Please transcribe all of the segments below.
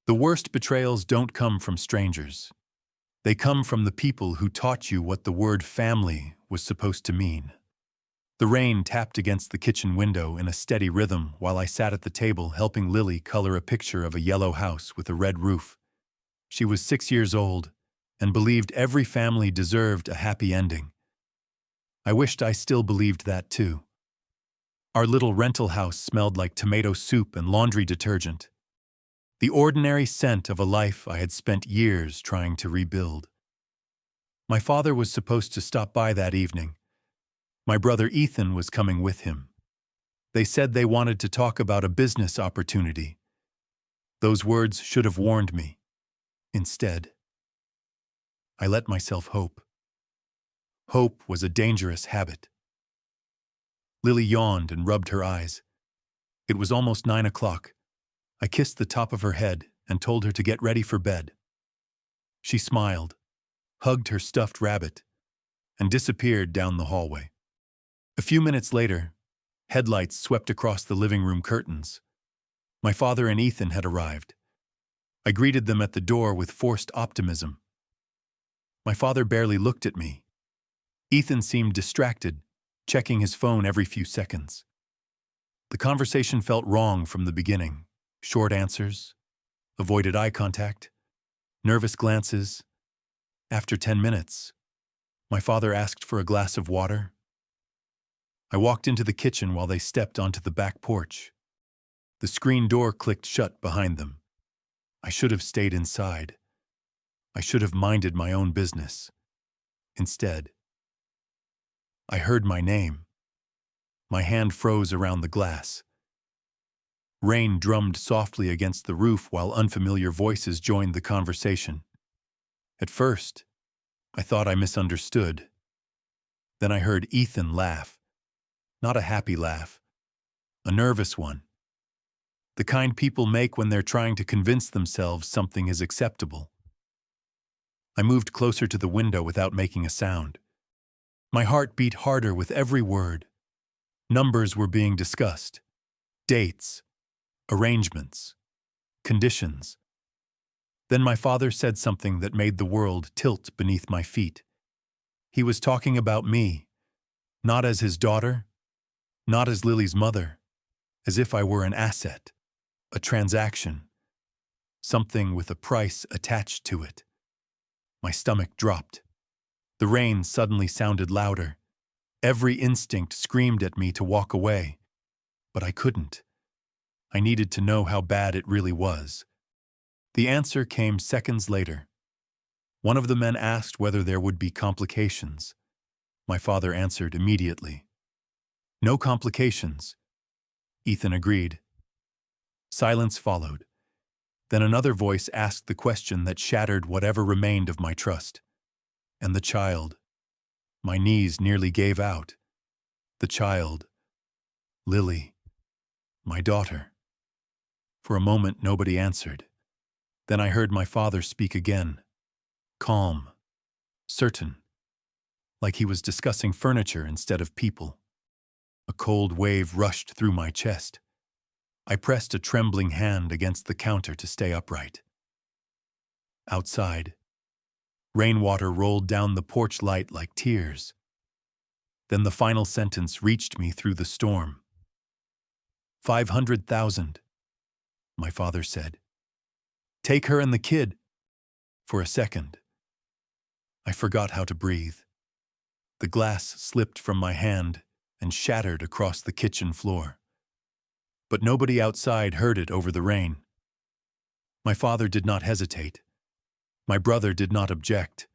The worst betrayals don't come from strangers. They come from the people who taught you what the word family was supposed to mean. The rain tapped against the kitchen window in a steady rhythm while I sat at the table helping Lily color a picture of a yellow house with a red roof. She was 6 years old and believed every family deserved a happy ending. I wished I still believed that too. Our little rental house smelled like tomato soup and laundry detergent, the ordinary scent of a life I had spent years trying to rebuild. My father was supposed to stop by that evening. My brother Ethan was coming with him. They said they wanted to talk about a business opportunity. Those words should have warned me. Instead, I let myself hope. Hope was a dangerous habit. Lily yawned and rubbed her eyes. It was almost 9 o'clock. I kissed the top of her head and told her to get ready for bed. She smiled, hugged her stuffed rabbit, and disappeared down the hallway. A few minutes later, headlights swept across the living room curtains. My father and Ethan had arrived. I greeted them at the door with forced optimism. My father barely looked at me. Ethan seemed distracted, checking his phone every few seconds. The conversation felt wrong from the beginning. Short answers, avoided eye contact, nervous glances. After 10 minutes, my father asked for a glass of water. I walked into the kitchen while they stepped onto the back porch. The screen door clicked shut behind them. I should have stayed inside. I should have minded my own business. Instead, I heard my name. My hand froze around the glass. Rain drummed softly against the roof while unfamiliar voices joined the conversation. At first, I thought I misunderstood. Then I heard Ethan laugh. Not a happy laugh, a nervous one. The kind people make when they're trying to convince themselves something is acceptable. I moved closer to the window without making a sound. My heart beat harder with every word. Numbers were being discussed. Dates. Arrangements. Conditions. Then my father said something that made the world tilt beneath my feet. He was talking about me, not as his daughter, not as Lily's mother, as if I were an asset, a transaction, something with a price attached to it. My stomach dropped. The rain suddenly sounded louder. Every instinct screamed at me to walk away, but I couldn't. I needed to know how bad it really was. The answer came seconds later. One of the men asked whether there would be complications. My father answered immediately. No complications. Ethan agreed. Silence followed. Then another voice asked the question that shattered whatever remained of my trust. And the child. My knees nearly gave out. The child. Lily. My daughter. For a moment, nobody answered. Then I heard my father speak again. Calm. Certain. Like he was discussing furniture instead of people. A cold wave rushed through my chest. I pressed a trembling hand against the counter to stay upright. Outside, rainwater rolled down the porch light like tears. Then the final sentence reached me through the storm. 500,000, my father said. Take her and the kid. For a second, I forgot how to breathe. The glass slipped from my hand and shattered across the kitchen floor. But nobody outside heard it over the rain. My father did not hesitate. My brother did not object.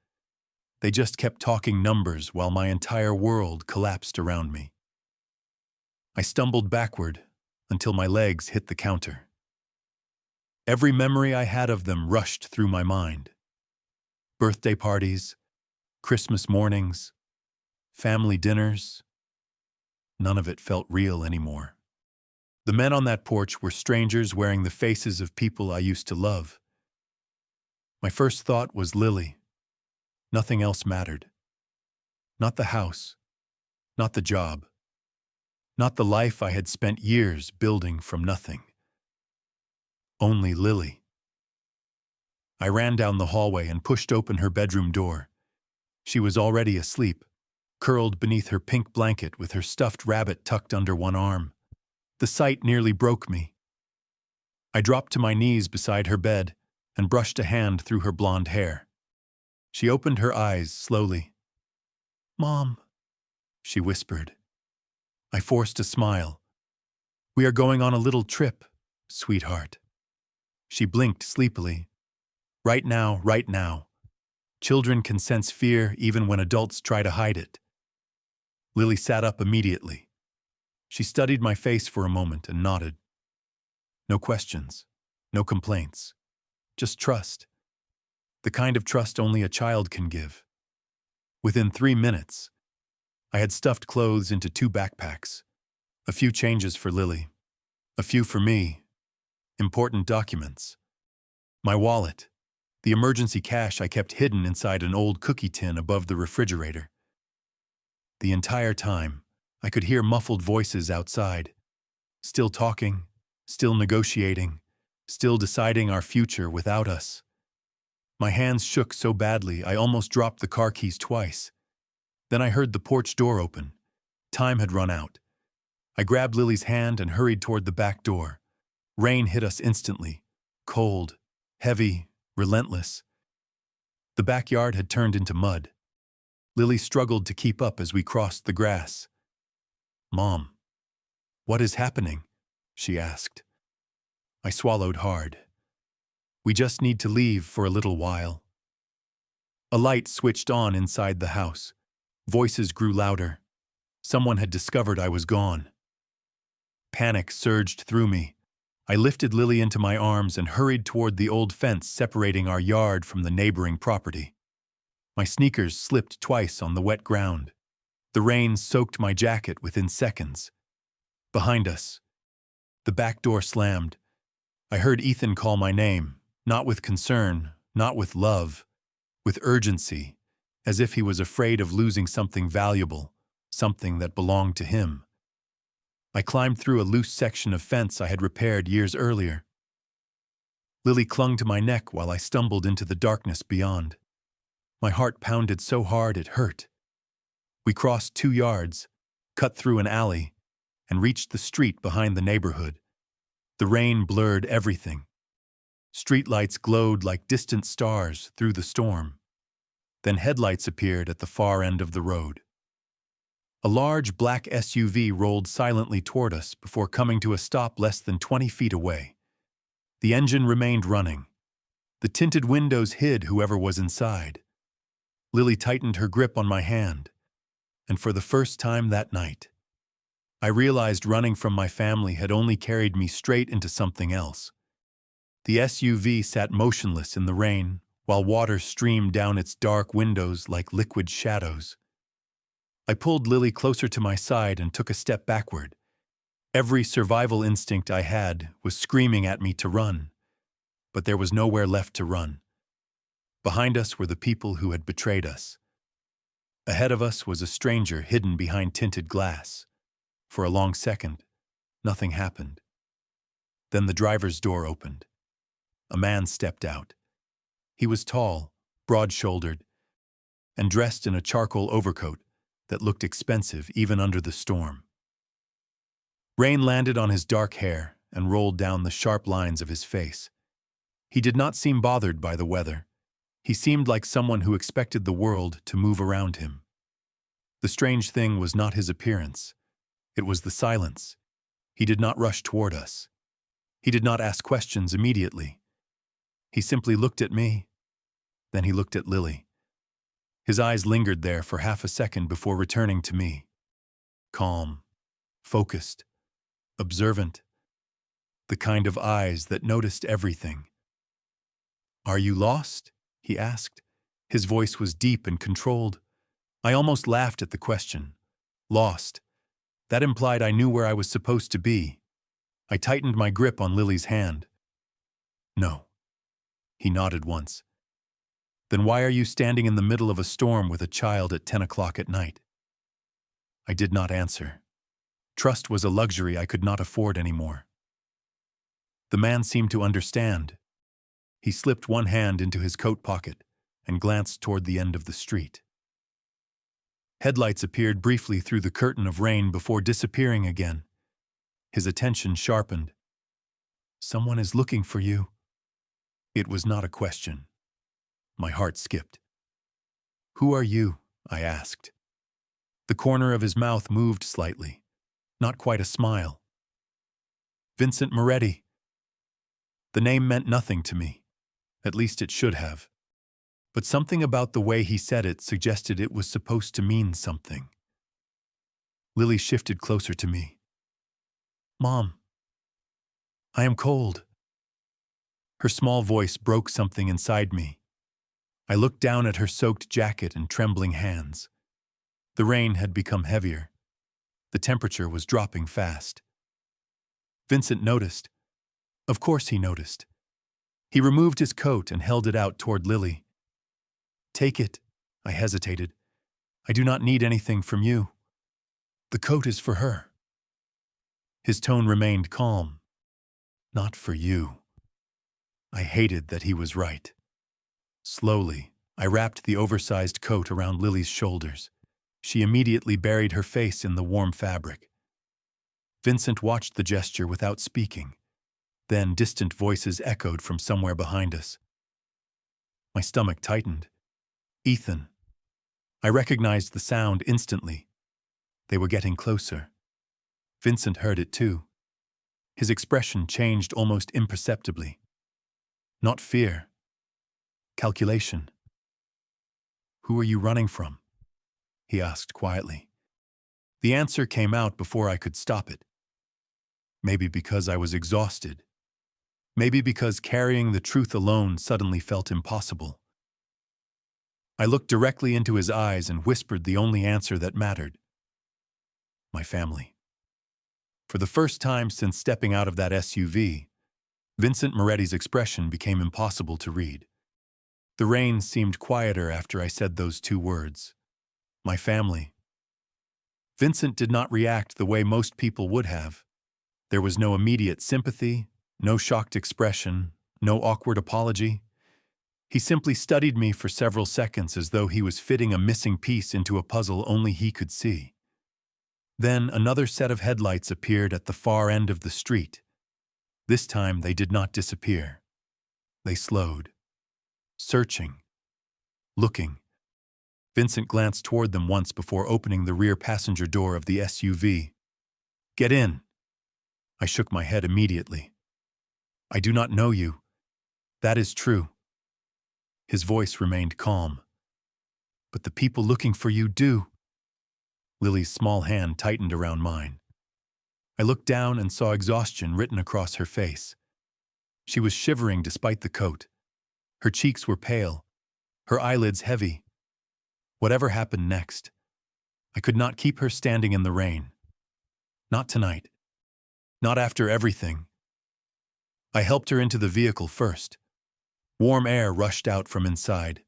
They just kept talking numbers while my entire world collapsed around me. I stumbled backward until my legs hit the counter. Every memory I had of them rushed through my mind. Birthday parties, Christmas mornings, family dinners. None of it felt real anymore. The men on that porch were strangers wearing the faces of people I used to love. My first thought was Lily. Nothing else mattered. Not the house, not the job, not the life I had spent years building from nothing. Only Lily. I ran down the hallway and pushed open her bedroom door. She was already asleep, curled beneath her pink blanket with her stuffed rabbit tucked under one arm. The sight nearly broke me. I dropped to my knees beside her bed and brushed a hand through her blonde hair. She opened her eyes slowly. "Mom," she whispered. I forced a smile. "We are going on a little trip, sweetheart." She blinked sleepily. Right now, right now. Children can sense fear even when adults try to hide it. Lily sat up immediately. She studied my face for a moment and nodded. No questions, no complaints, just trust. The kind of trust only a child can give. Within 3 minutes, I had stuffed clothes into 2 backpacks, a few changes for Lily, a few for me, important documents, my wallet, the emergency cash I kept hidden inside an old cookie tin above the refrigerator. The entire time, I could hear muffled voices outside, still talking, still negotiating, still deciding our future without us. My hands shook so badly I almost dropped the car keys twice. Then I heard the porch door open. Time had run out. I grabbed Lily's hand and hurried toward the back door. Rain hit us instantly, cold, heavy, relentless. The backyard had turned into mud. Lily struggled to keep up as we crossed the grass. "Mom, what is happening?" she asked. I swallowed hard. "We just need to leave for a little while." A light switched on inside the house. Voices grew louder. Someone had discovered I was gone. Panic surged through me. I lifted Lily into my arms and hurried toward the old fence separating our yard from the neighboring property. My sneakers slipped twice on the wet ground. The rain soaked my jacket within seconds. Behind us, the back door slammed. I heard Ethan call my name, not with concern, not with love, with urgency, as if he was afraid of losing something valuable, something that belonged to him. I climbed through a loose section of fence I had repaired years earlier. Lily clung to my neck while I stumbled into the darkness beyond. My heart pounded so hard it hurt. We crossed 2 yards, cut through an alley, and reached the street behind the neighborhood. The rain blurred everything. Streetlights glowed like distant stars through the storm. Then headlights appeared at the far end of the road. A large black SUV rolled silently toward us before coming to a stop less than 20 feet away. The engine remained running. The tinted windows hid whoever was inside. Lily tightened her grip on my hand, and for the first time that night, I realized running from my family had only carried me straight into something else. The SUV sat motionless in the rain, while water streamed down its dark windows like liquid shadows. I pulled Lily closer to my side and took a step backward. Every survival instinct I had was screaming at me to run, but there was nowhere left to run. Behind us were the people who had betrayed us. Ahead of us was a stranger hidden behind tinted glass. For a long second, nothing happened. Then the driver's door opened. A man stepped out. He was tall, broad-shouldered, and dressed in a charcoal overcoat that looked expensive even under the storm. Rain landed on his dark hair and rolled down the sharp lines of his face. He did not seem bothered by the weather. He seemed like someone who expected the world to move around him. The strange thing was not his appearance. It was the silence. He did not rush toward us. He did not ask questions immediately. He simply looked at me. Then he looked at Lily. His eyes lingered there for half a second before returning to me. Calm, focused, observant. The kind of eyes that noticed everything. "Are you lost?" he asked. His voice was deep and controlled. I almost laughed at the question. Lost. That implied I knew where I was supposed to be. I tightened my grip on Lily's hand. "No." He nodded once. "Then why are you standing in the middle of a storm with a child at 10 o'clock at night?" I did not answer. Trust was a luxury I could not afford anymore. The man seemed to understand. He slipped one hand into his coat pocket and glanced toward the end of the street. Headlights appeared briefly through the curtain of rain before disappearing again. His attention sharpened. "Someone is looking for you." It was not a question. My heart skipped. "Who are you?" I asked. The corner of his mouth moved slightly, not quite a smile. "Vincent Moretti." The name meant nothing to me. At least it should have. But something about the way he said it suggested it was supposed to mean something. Lily shifted closer to me. "Mom, I am cold." Her small voice broke something inside me. I looked down at her soaked jacket and trembling hands. The rain had become heavier. The temperature was dropping fast. Vincent noticed. Of course he noticed. He removed his coat and held it out toward Lily. "Take it." I hesitated. "I do not need anything from you." "The coat is for her." His tone remained calm. "Not for you." I hated that he was right. Slowly, I wrapped the oversized coat around Lily's shoulders. She immediately buried her face in the warm fabric. Vincent watched the gesture without speaking. Then distant voices echoed from somewhere behind us. My stomach tightened. "Ethan." I recognized the sound instantly. They were getting closer. Vincent heard it too. His expression changed almost imperceptibly. Not fear. Calculation. "Who are you running from?" he asked quietly. The answer came out before I could stop it. Maybe because I was exhausted. Maybe because carrying the truth alone suddenly felt impossible. I looked directly into his eyes and whispered the only answer that mattered. My family. For the first time since stepping out of that SUV, Vincent Moretti's expression became impossible to read. The rain seemed quieter after I said those two words. My family. Vincent did not react the way most people would have. There was no immediate sympathy, no shocked expression, no awkward apology. He simply studied me for several seconds as though he was fitting a missing piece into a puzzle only he could see. Then another set of headlights appeared at the far end of the street. This time they did not disappear. They slowed. Searching. Looking. Vincent glanced toward them once before opening the rear passenger door of the SUV. "Get in." I shook my head immediately. "I do not know you." "That is true." His voice remained calm. "But the people looking for you do." Lily's small hand tightened around mine. I looked down and saw exhaustion written across her face. She was shivering despite the coat. Her cheeks were pale, her eyelids heavy. Whatever happened next, I could not keep her standing in the rain. Not tonight. Not after everything. I helped her into the vehicle first. Warm air rushed out from inside.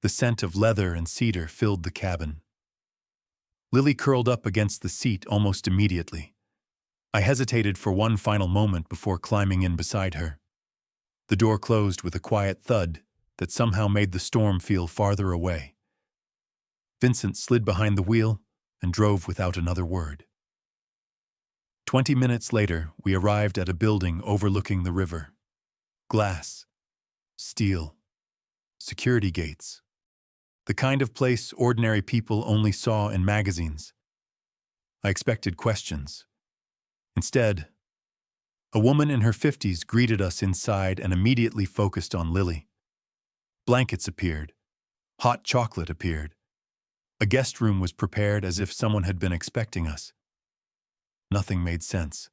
The scent of leather and cedar filled the cabin. Lily curled up against the seat almost immediately. I hesitated for one final moment before climbing in beside her. The door closed with a quiet thud that somehow made the storm feel farther away. Vincent slid behind the wheel and drove without another word. 20 minutes later, we arrived at a building overlooking the river. Glass. Steel. Security gates. The kind of place ordinary people only saw in magazines. I expected questions. Instead, a woman in her 50s greeted us inside and immediately focused on Lily. Blankets appeared. Hot chocolate appeared. A guest room was prepared as if someone had been expecting us. Nothing made sense.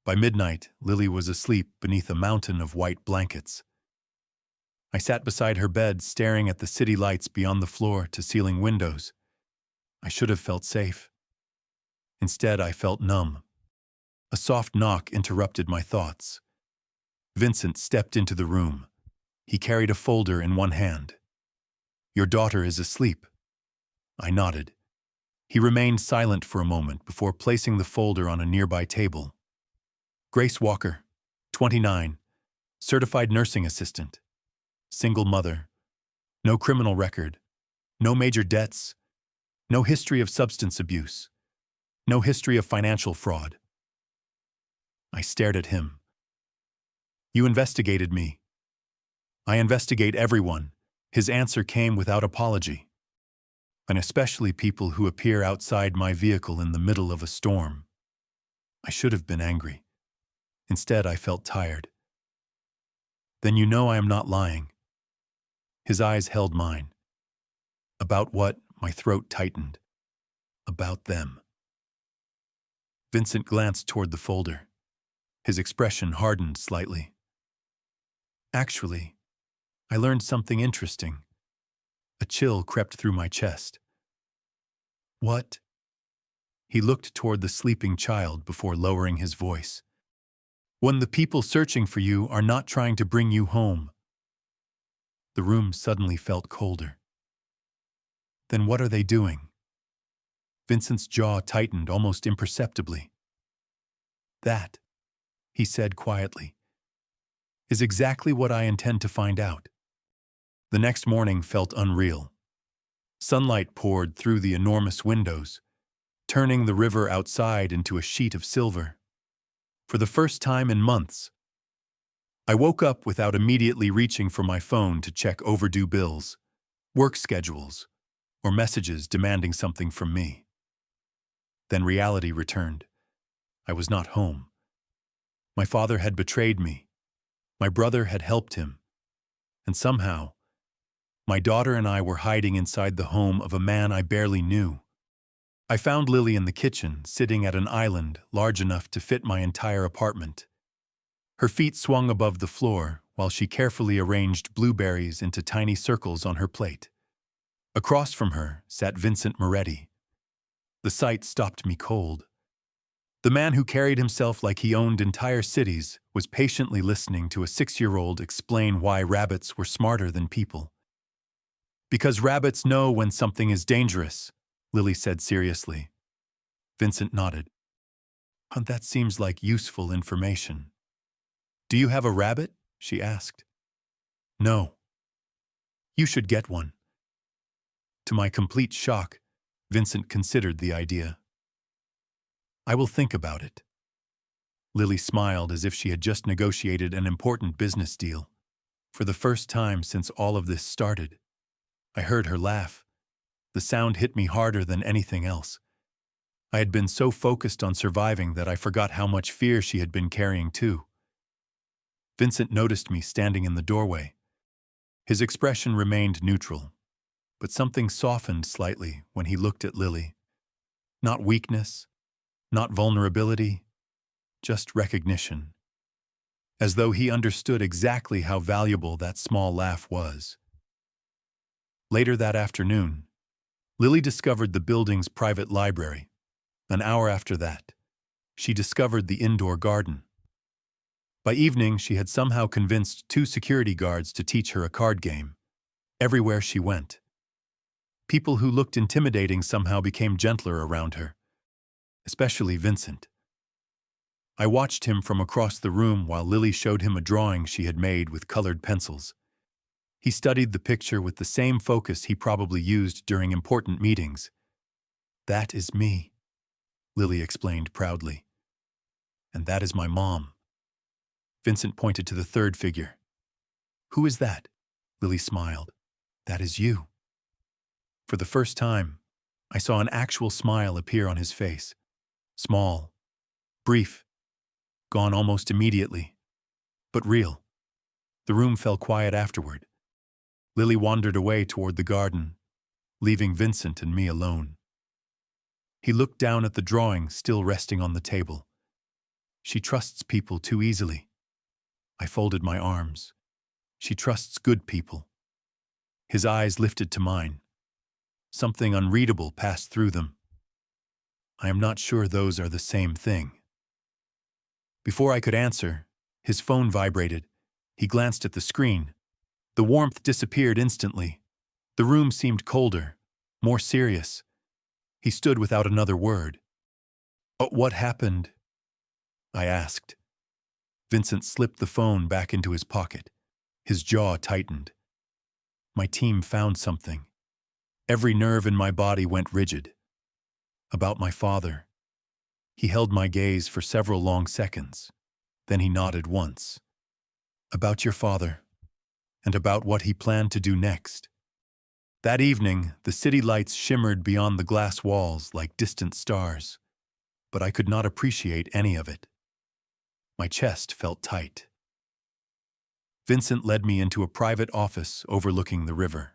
By midnight, Lily was asleep beneath a mountain of white blankets. I sat beside her bed, staring at the city lights beyond the floor-to-ceiling windows. I should have felt safe. Instead, I felt numb. A soft knock interrupted my thoughts. Vincent stepped into the room. He carried a folder in one hand. "Your daughter is asleep." I nodded. He remained silent for a moment before placing the folder on a nearby table. "Grace Walker, 29, Certified nursing assistant. Single mother. No criminal record. No major debts. No history of substance abuse. No history of financial fraud. I stared at him. You investigated me. I investigate everyone. His answer came without apology. And especially people who appear outside my vehicle in the middle of a storm. I should have been angry. Instead, I felt tired. Then you know I am not lying. His eyes held mine. About what? My throat tightened. About them. Vincent glanced toward the folder. His expression hardened slightly. Actually, I learned something interesting. A chill crept through my chest. What? He looked toward the sleeping child before lowering his voice. When the people searching for you are not trying to bring you home. The room suddenly felt colder. Then what are they doing? Vincent's jaw tightened almost imperceptibly. That, he said quietly, is exactly what I intend to find out. The next morning felt unreal. Sunlight poured through the enormous windows, turning the river outside into a sheet of silver. For the first time in months, I woke up without immediately reaching for my phone to check overdue bills, work schedules, or messages demanding something from me. Then reality returned. I was not home. My father had betrayed me. My brother had helped him. And somehow, my daughter and I were hiding inside the home of a man I barely knew. I found Lily in the kitchen, sitting at an island large enough to fit my entire apartment. Her feet swung above the floor while she carefully arranged blueberries into tiny circles on her plate. Across from her sat Vincent Moretti. The sight stopped me cold. The man who carried himself like he owned entire cities was patiently listening to a 6-year-old explain why rabbits were smarter than people. Because rabbits know when something is dangerous, Lily said seriously. Vincent nodded. That seems like useful information. Do you have a rabbit? She asked. No. You should get one. To my complete shock, Vincent considered the idea. I will think about it. Lily smiled as if she had just negotiated an important business deal. For the first time since all of this started, I heard her laugh. The sound hit me harder than anything else. I had been so focused on surviving that I forgot how much fear she had been carrying too. Vincent noticed me standing in the doorway. His expression remained neutral, but something softened slightly when he looked at Lily. Not weakness, not vulnerability, just recognition. As though he understood exactly how valuable that small laugh was. Later that afternoon, Lily discovered the building's private library. An hour after that, she discovered the indoor garden. By evening, she had somehow convinced 2 security guards to teach her a card game. Everywhere she went, people who looked intimidating somehow became gentler around her, especially Vincent. I watched him from across the room while Lily showed him a drawing she had made with colored pencils. He studied the picture with the same focus he probably used during important meetings. That is me, Lily explained proudly. And that is my mom. Vincent pointed to the third figure. Who is that? Lily smiled. That is you. For the first time, I saw an actual smile appear on his face. Small, brief, gone almost immediately, but real. The room fell quiet afterward. Lily wandered away toward the garden, leaving Vincent and me alone. He looked down at the drawing still resting on the table. She trusts people too easily. I folded my arms. She trusts good people. His eyes lifted to mine. Something unreadable passed through them. I am not sure those are the same thing. Before I could answer, his phone vibrated. He glanced at the screen. The warmth disappeared instantly. The room seemed colder, more serious. He stood without another word. What happened? I asked. Vincent slipped the phone back into his pocket. His jaw tightened. My team found something. Every nerve in my body went rigid. About my father. He held my gaze for several long seconds. Then he nodded once. About your father, and about what he planned to do next. That evening, the city lights shimmered beyond the glass walls like distant stars, but I could not appreciate any of it. My chest felt tight. Vincent led me into a private office overlooking the river.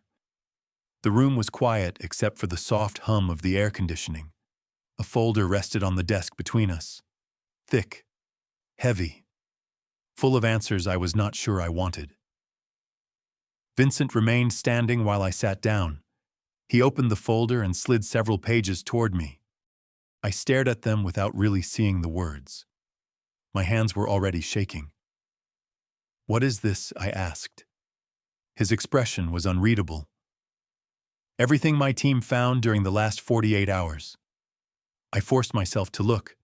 The room was quiet except for the soft hum of the air conditioning. A folder rested on the desk between us. Thick, heavy, full of answers I was not sure I wanted. Vincent remained standing while I sat down. He opened the folder and slid several pages toward me. I stared at them without really seeing the words. My hands were already shaking. "What is this?" I asked. His expression was unreadable. "Everything my team found during the last 48 hours. I forced myself to look.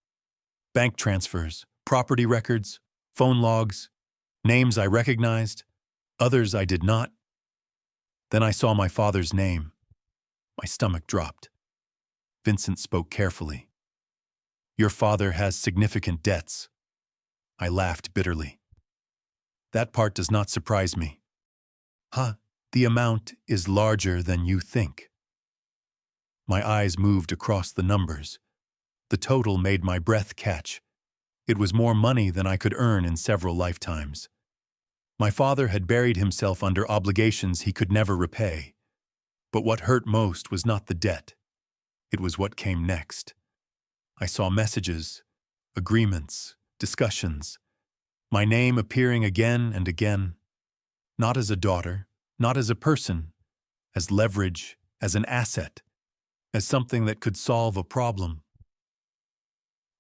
Bank transfers, property records, phone logs, names I recognized, others I did not. Then I saw my father's name. My stomach dropped. Vincent spoke carefully. Your father has significant debts. I laughed bitterly. That part does not surprise me. Huh, the amount is larger than you think. My eyes moved across the numbers. The total made my breath catch. It was more money than I could earn in several lifetimes. My father had buried himself under obligations he could never repay. But what hurt most was not the debt. It was what came next. I saw messages, agreements, discussions, my name appearing again and again, not as a daughter, not as a person, as leverage, as an asset, as something that could solve a problem.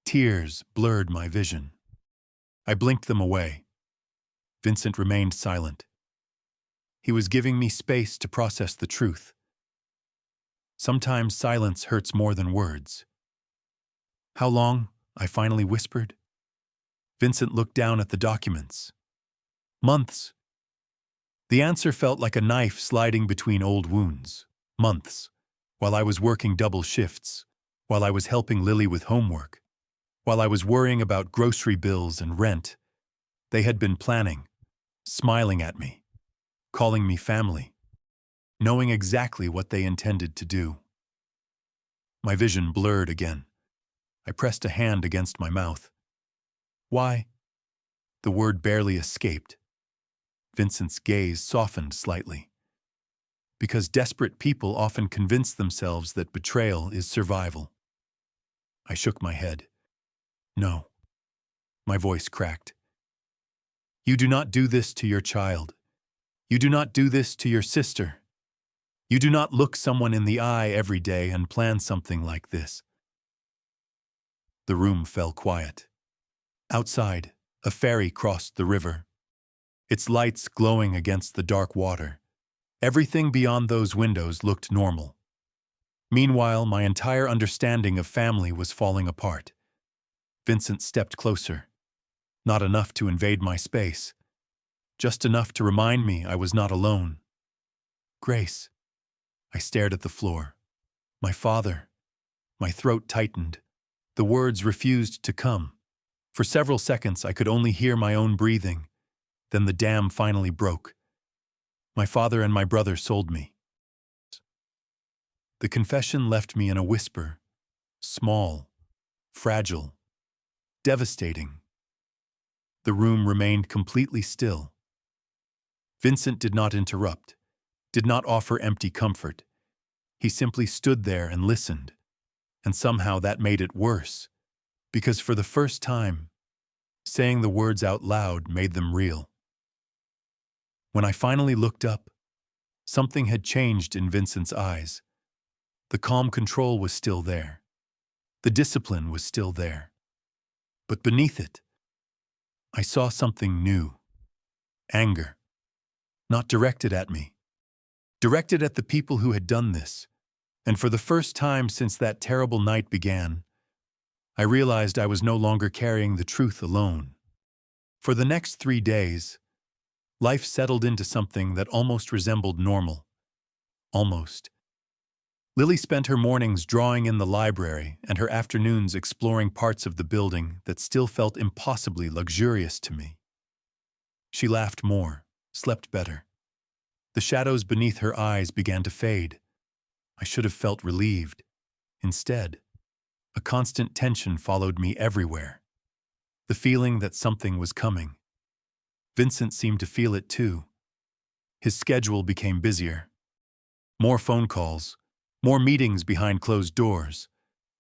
Tears blurred my vision. I blinked them away. Vincent remained silent. He was giving me space to process the truth. Sometimes silence hurts more than words. How long? I finally whispered. Vincent looked down at the documents. Months. The answer felt like a knife sliding between old wounds. Months. While I was working double shifts. While I was helping Lily with homework. While I was worrying about grocery bills and rent. They had been planning. Smiling at me. Calling me family. Knowing exactly what they intended to do. My vision blurred again. I pressed a hand against my mouth. Why? The word barely escaped. Vincent's gaze softened slightly. Because desperate people often convince themselves that betrayal is survival. I shook my head. No. My voice cracked. You do not do this to your child. You do not do this to your sister. You do not look someone in the eye every day and plan something like this. The room fell quiet. Outside, a ferry crossed the river. Its lights glowing against the dark water. Everything beyond those windows looked normal. Meanwhile, my entire understanding of family was falling apart. Vincent stepped closer. Not enough to invade my space. Just enough to remind me I was not alone. Grace. I stared at the floor. My father. My throat tightened. The words refused to come. For several seconds, I could only hear my own breathing. Then the dam finally broke. My father and my brother sold me. The confession left me in a whisper. Small. Fragile. Devastating. The room remained completely still. Vincent did not interrupt, did not offer empty comfort. He simply stood there and listened. And somehow that made it worse, because for the first time, saying the words out loud made them real. When I finally looked up, something had changed in Vincent's eyes. The calm control was still there. The discipline was still there. But beneath it, I saw something new. Anger. Not directed at me. Directed at the people who had done this. And for the first time since that terrible night began, I realized I was no longer carrying the truth alone. For the next 3 days, life settled into something that almost resembled normal. Almost. Lily spent her mornings drawing in the library and her afternoons exploring parts of the building that still felt impossibly luxurious to me. She laughed more, slept better. The shadows beneath her eyes began to fade. I should have felt relieved. Instead, a constant tension followed me everywhere. The feeling that something was coming. Vincent seemed to feel it too. His schedule became busier. More phone calls, more meetings behind closed doors,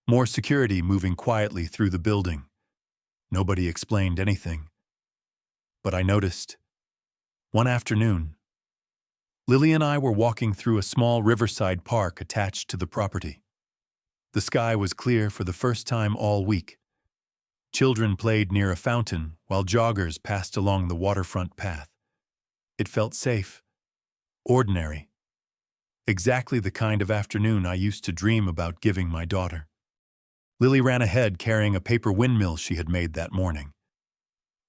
more security moving quietly through the building. Nobody explained anything. But I noticed. One afternoon, Lily and I were walking through a small riverside park attached to the property. The sky was clear for the first time all week. Children played near a fountain while joggers passed along the waterfront path. It felt safe, ordinary. Exactly the kind of afternoon I used to dream about giving my daughter. Lily ran ahead carrying a paper windmill she had made that morning.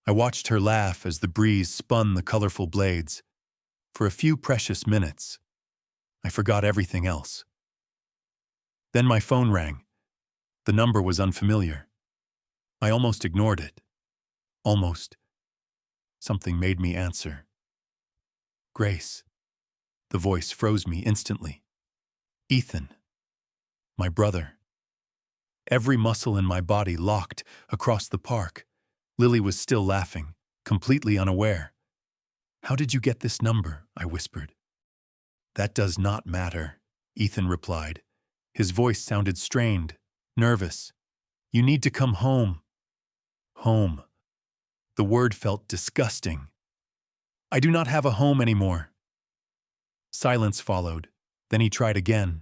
I watched her laugh as the breeze spun the colorful blades. For a few precious minutes, I forgot everything else. Then my phone rang. The number was unfamiliar. I almost ignored it. Almost. Something made me answer. Grace. The voice froze me instantly. Ethan. My brother. Every muscle in my body locked across the park. Lily was still laughing, completely unaware. How did you get this number? I whispered. That does not matter, Ethan replied. His voice sounded strained, nervous. You need to come home. Home. The word felt disgusting. I do not have a home anymore. Silence followed. Then he tried again.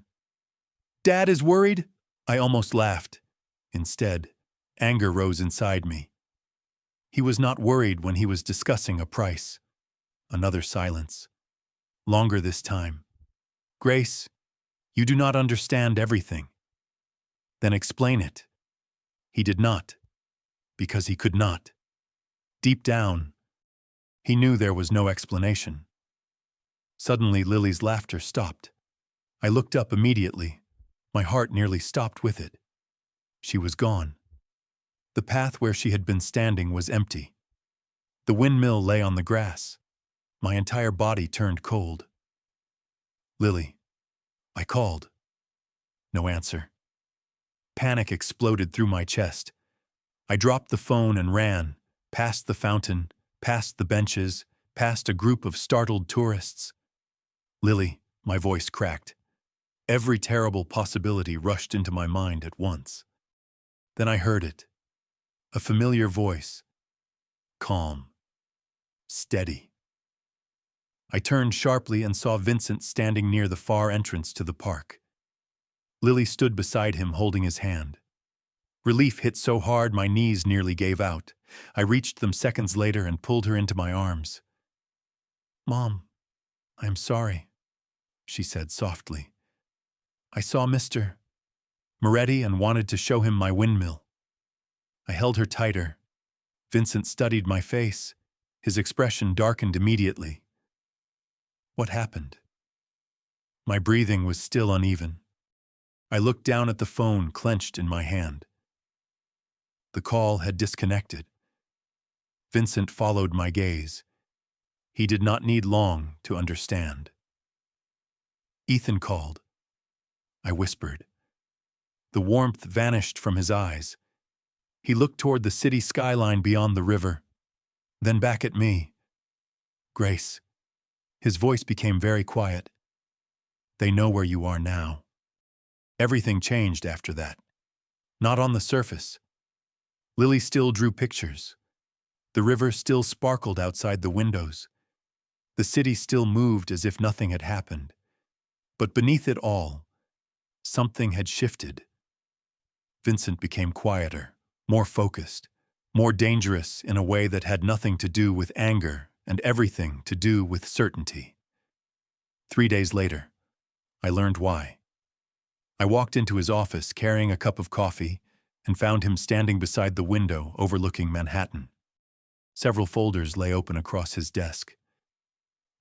Dad is worried? I almost laughed. Instead, anger rose inside me. He was not worried when he was discussing a price. Another silence. Longer this time. Grace, you do not understand everything. Then explain it. He did not, because he could not. Deep down, he knew there was no explanation. Suddenly, Lily's laughter stopped. I looked up immediately. My heart nearly stopped with it. She was gone. The path where she had been standing was empty. The windmill lay on the grass. My entire body turned cold. Lily. I called. No answer. Panic exploded through my chest. I dropped the phone and ran, past the fountain, past the benches, past a group of startled tourists. Lily, my voice cracked. Every terrible possibility rushed into my mind at once. Then I heard it. A familiar voice. Calm. Steady. I turned sharply and saw Vincent standing near the far entrance to the park. Lily stood beside him holding his hand. Relief hit so hard my knees nearly gave out. I reached them seconds later and pulled her into my arms. Mom, I'm sorry, she said softly. I saw Mr. Moretti and wanted to show him my windmill. I held her tighter. Vincent studied my face. His expression darkened immediately. What happened? My breathing was still uneven. I looked down at the phone clenched in my hand. The call had disconnected. Vincent followed my gaze. He did not need long to understand. Ethan called. I whispered. The warmth vanished from his eyes. He looked toward the city skyline beyond the river, then back at me. Grace. His voice became very quiet. They know where you are now. Everything changed after that. Not on the surface. Lily still drew pictures. The river still sparkled outside the windows. The city still moved as if nothing had happened. But beneath it all, something had shifted. Vincent became quieter, more focused, more dangerous in a way that had nothing to do with anger and everything to do with certainty. 3 days later, I learned why. I walked into his office carrying a cup of coffee and found him standing beside the window overlooking Manhattan. Several folders lay open across his desk.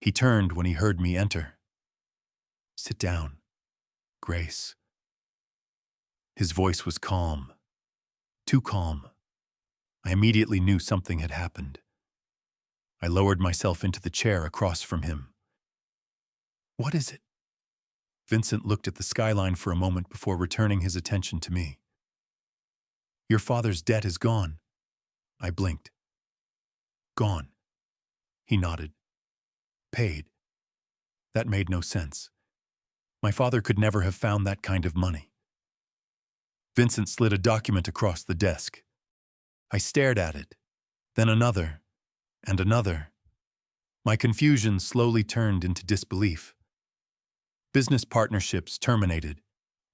He turned when he heard me enter. "Sit down, Grace." His voice was calm, too calm. I immediately knew something had happened. I lowered myself into the chair across from him. "What is it?" Vincent looked at the skyline for a moment before returning his attention to me. "Your father's debt is gone." I blinked. "Gone." He nodded. "Paid." That made no sense. My father could never have found that kind of money. Vincent slid a document across the desk. I stared at it, then another, and another. My confusion slowly turned into disbelief. Business partnerships terminated,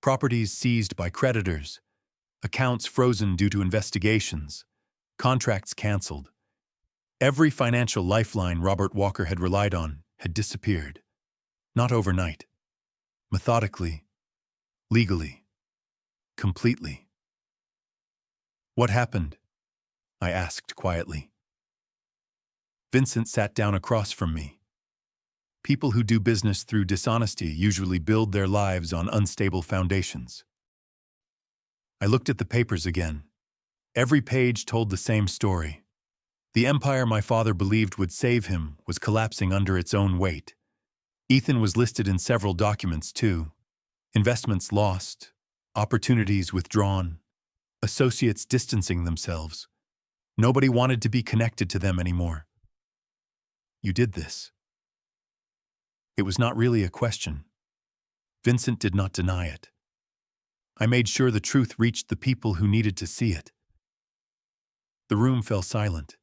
properties seized by creditors, accounts frozen due to investigations, contracts canceled. Every financial lifeline Robert Walker had relied on had disappeared. Not overnight. Methodically, legally, completely. "What happened?" I asked quietly. Vincent sat down across from me. People who do business through dishonesty usually build their lives on unstable foundations. I looked at the papers again. Every page told the same story. The empire my father believed would save him was collapsing under its own weight. Ethan was listed in several documents, too. Investments lost, opportunities withdrawn, associates distancing themselves. Nobody wanted to be connected to them anymore. "You did this." It was not really a question. Vincent did not deny it. I made sure the truth reached the people who needed to see it. The room fell silent.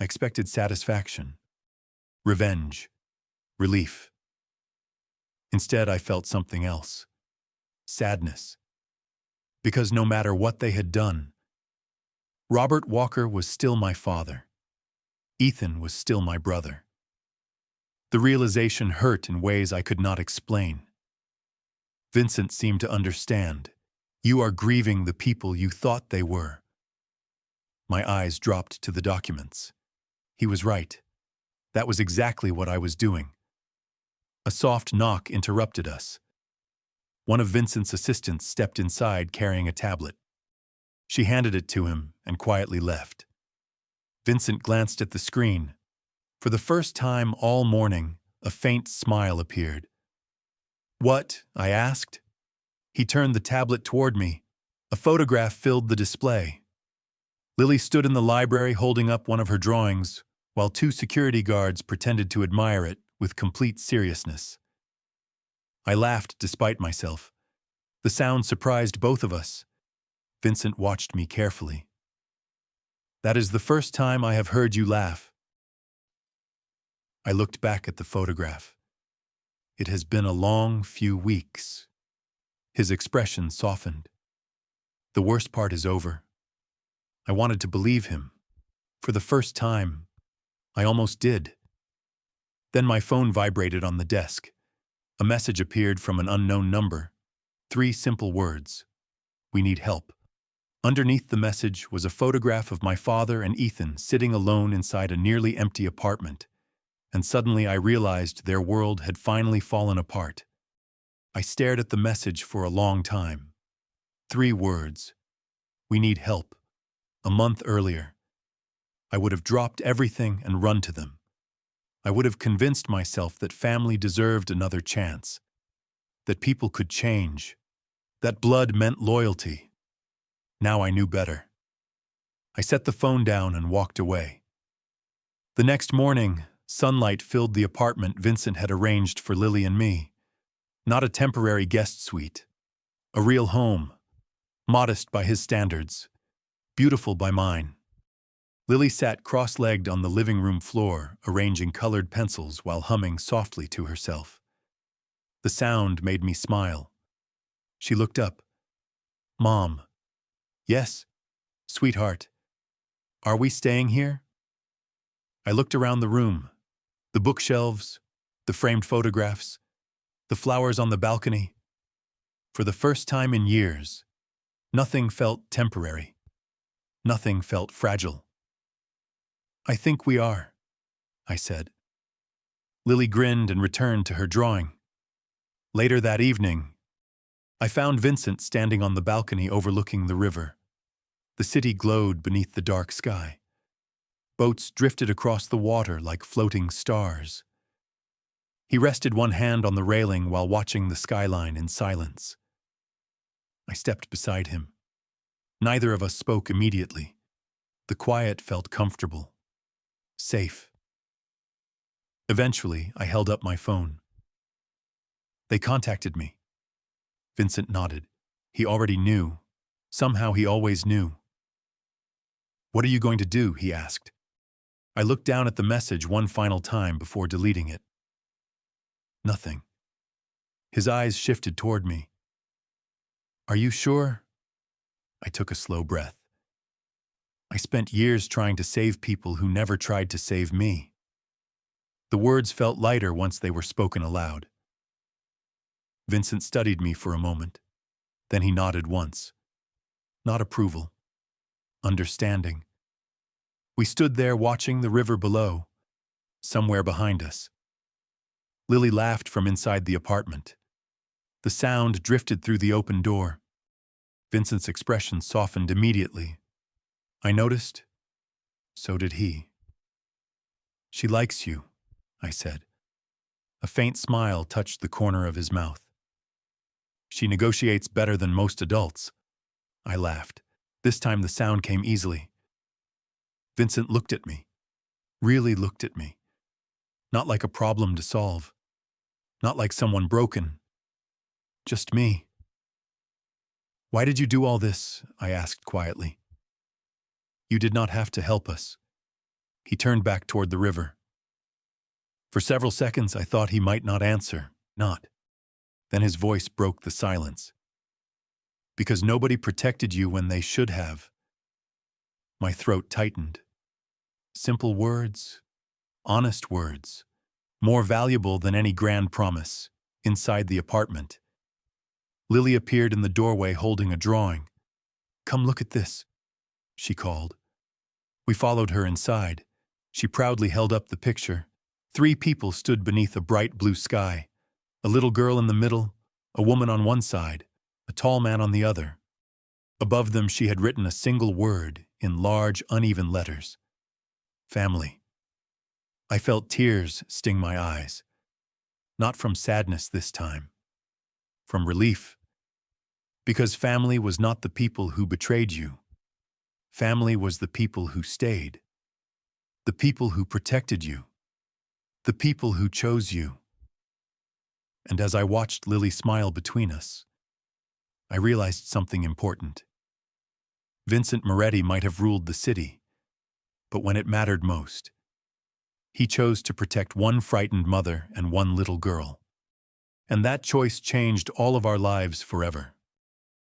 I expected satisfaction, revenge, relief. Instead, I felt something else. Sadness. Because no matter what they had done, Robert Walker was still my father. Ethan was still my brother. The realization hurt in ways I could not explain. Vincent seemed to understand. "You are grieving the people you thought they were." My eyes dropped to the documents. He was right. That was exactly what I was doing. A soft knock interrupted us. One of Vincent's assistants stepped inside carrying a tablet. She handed it to him and quietly left. Vincent glanced at the screen. For the first time all morning, a faint smile appeared. "What?" I asked. He turned the tablet toward me. A photograph filled the display. Lily stood in the library holding up one of her drawings, while two security guards pretended to admire it with complete seriousness. I laughed despite myself. The sound surprised both of us. Vincent watched me carefully. "That is the first time I have heard you laugh." I looked back at the photograph. "It has been a long few weeks." His expression softened. "The worst part is over." I wanted to believe him. For the first time, I almost did. Then my phone vibrated on the desk. A message appeared from an unknown number. 3 simple words. "We need help." Underneath the message was a photograph of my father and Ethan sitting alone inside a nearly empty apartment. And suddenly I realized their world had finally fallen apart. I stared at the message for a long time. 3 words. "We need help." A month earlier, I would have dropped everything and run to them. I would have convinced myself that family deserved another chance, that people could change, that blood meant loyalty. Now I knew better. I set the phone down and walked away. The next morning, sunlight filled the apartment Vincent had arranged for Lily and me. Not a temporary guest suite. A real home. Modest by his standards. Beautiful by mine. Lily sat cross-legged on the living room floor, arranging colored pencils while humming softly to herself. The sound made me smile. She looked up. "Mom." "Yes, sweetheart. Are we staying here?" I looked around the room. The bookshelves, the framed photographs, the flowers on the balcony. For the first time in years, nothing felt temporary. Nothing felt fragile. I think we are, I said. Lily grinned and returned to her drawing. Later that evening, I found Vincent standing on the balcony overlooking the river. The city glowed beneath the dark sky. Boats drifted across the water like floating stars. He rested one hand on the railing while watching the skyline in silence. I stepped beside him. Neither of us spoke immediately. The quiet felt comfortable, safe. Eventually, I held up my phone. They contacted me. Vincent nodded. He already knew. Somehow he always knew. What are you going to do? He asked. I looked down at the message one final time before deleting it. Nothing. His eyes shifted toward me. Are you sure? I took a slow breath. I spent years trying to save people who never tried to save me. The words felt lighter once they were spoken aloud. Vincent studied me for a moment. Then he nodded once. Not approval. Understanding. We stood there watching the river below, somewhere behind us. Lily laughed from inside the apartment. The sound drifted through the open door. Vincent's expression softened immediately. I noticed. So did he. She likes you, I said. A faint smile touched the corner of his mouth. She negotiates better than most adults. I laughed. This time the sound came easily. Vincent looked at me. Really looked at me. Not like a problem to solve. Not like someone broken. Just me. Why did you do all this? I asked quietly. You did not have to help us. He turned back toward the river. For several seconds I thought he might not answer. Not. Then his voice broke the silence. Because nobody protected you when they should have. My throat tightened. Simple words, honest words, more valuable than any grand promise, inside the apartment. Lily appeared in the doorway holding a drawing. Come look at this, she called. We followed her inside. She proudly held up the picture. 3 people stood beneath a bright blue sky. A little girl in the middle, a woman on one side, a tall man on the other. Above them she had written a single word in large, uneven letters. Family. I felt tears sting my eyes. Not from sadness this time. From relief. Because family was not the people who betrayed you. Family was the people who stayed. The people who protected you. The people who chose you. And as I watched Lily smile between us, I realized something important. Vincent Moretti might have ruled the city, but when it mattered most, he chose to protect one frightened mother and one little girl. And that choice changed all of our lives forever.